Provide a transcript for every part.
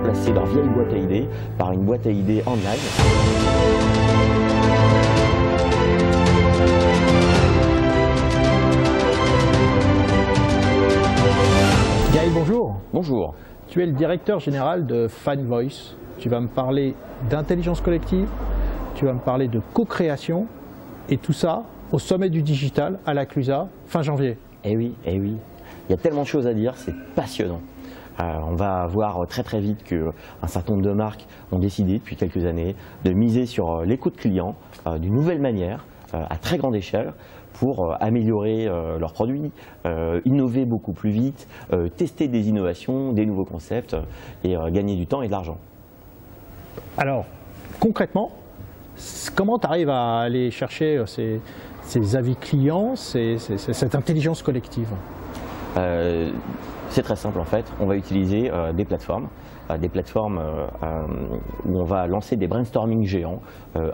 remplacer leur vieille boîte à idées par une boîte à idées online. Gaël, bonjour. Bonjour. Tu es le directeur général de FineVoice. Tu vas me parler d'intelligence collective, tu vas me parler de co-création, et tout ça au sommet du digital à la Clusa, fin janvier. Eh oui, il y a tellement de choses à dire, c'est passionnant. On va voir très vite qu'un certain nombre de marques ont décidé depuis quelques années de miser sur l'écoute client d'une nouvelle manière, à très grande échelle, pour améliorer leurs produits, innover beaucoup plus vite, tester des innovations, des nouveaux concepts et gagner du temps et de l'argent. Alors, concrètement, comment tu arrives à aller chercher ces avis clients, cette intelligence collective? C'est très simple en fait, on va utiliser des plateformes où on va lancer des brainstorming géants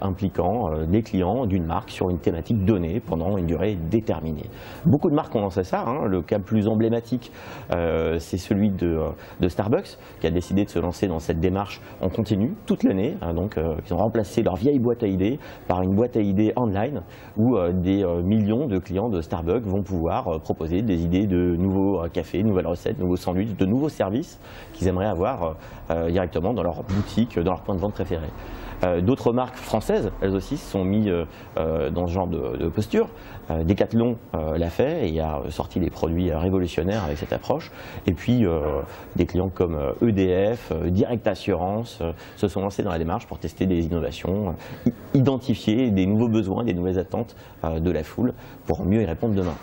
impliquant des clients d'une marque sur une thématique donnée pendant une durée déterminée. Beaucoup de marques ont lancé ça, hein. Le cas le plus emblématique c'est celui de Starbucks qui a décidé de se lancer dans cette démarche en continu toute l'année, hein, donc ils ont remplacé leur vieille boîte à idées par une boîte à idées online où des millions de clients de Starbucks vont pouvoir proposer des idées de nouveaux cafés, nouvelles recettes, nouveaux sandwichs, de nouveaux services qu'ils aimeraient avoir directement dans leur boutique, dans leur point de vente préféré. D'autres marques françaises, elles aussi, se sont mis dans ce genre de posture. Decathlon l'a fait et a sorti des produits révolutionnaires avec cette approche. Et puis, des clients comme EDF, Direct Assurance se sont lancés dans la démarche pour tester des innovations, identifier des nouveaux besoins, des nouvelles attentes de la foule pour mieux y répondre demain.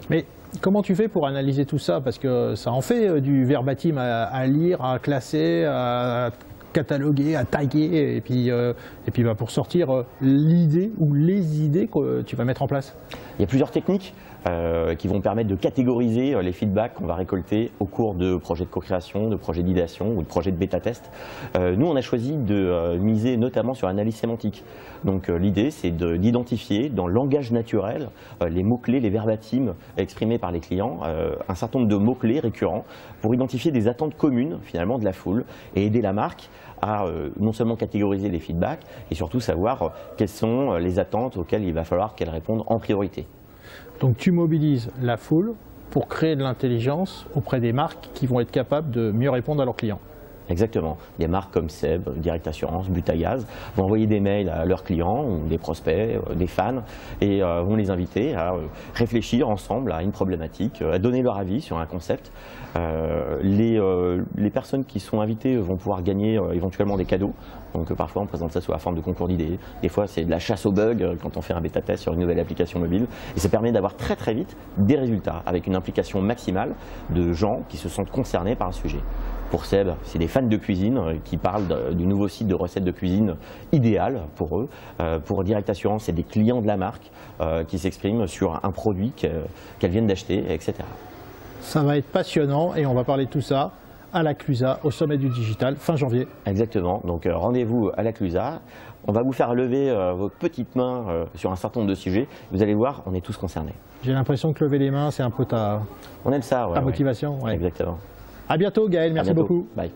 Mais comment tu fais pour analyser tout ça? Parce que ça en fait du verbatim à lire, à classer, à cataloguer, à taguer, et puis pour sortir l'idée ou les idées que tu vas mettre en place. Il y a plusieurs techniques qui vont permettre de catégoriser les feedbacks qu'on va récolter au cours de projets de co-création, de projets d'idéation ou de projets de bêta-test. Nous, on a choisi de miser notamment sur l'analyse sémantique. Donc l'idée, c'est d'identifier dans le langage naturel les mots-clés, les verbatims exprimés par les clients, un certain nombre de mots-clés récurrents pour identifier des attentes communes finalement de la foule et aider la marque à non seulement catégoriser les feedbacks et surtout savoir quelles sont les attentes auxquelles il va falloir qu'elle réponde en priorité. Donc tu mobilises la foule pour créer de l'intelligence auprès des marques qui vont être capables de mieux répondre à leurs clients. Exactement. Des marques comme Seb, Direct Assurance, Butagaz vont envoyer des mails à leurs clients, ou des prospects, des fans, et vont les inviter à réfléchir ensemble à une problématique, à donner leur avis sur un concept. Les personnes qui sont invitées vont pouvoir gagner éventuellement des cadeaux. Donc parfois on présente ça sous la forme de concours d'idées. Des fois c'est de la chasse aux bugs quand on fait un bêta-test sur une nouvelle application mobile. Et ça permet d'avoir très vite des résultats avec une implication maximale de gens qui se sentent concernés par un sujet. Pour Seb, c'est des fans de cuisine qui parlent du nouveau site de recettes de cuisine idéal pour eux. Pour Direct Assurance, c'est des clients de la marque qui s'expriment sur un produit qu'elles viennent d'acheter, etc. Ça va être passionnant et on va parler de tout ça à la Clusa, au sommet du digital, fin janvier. Exactement, donc rendez-vous à la Clusa. On va vous faire lever vos petites mains sur un certain nombre de sujets. Vous allez voir, on est tous concernés. J'ai l'impression que lever les mains, c'est un peu ta motivation. Ouais. Exactement. À bientôt Gaël, merci beaucoup. Bye.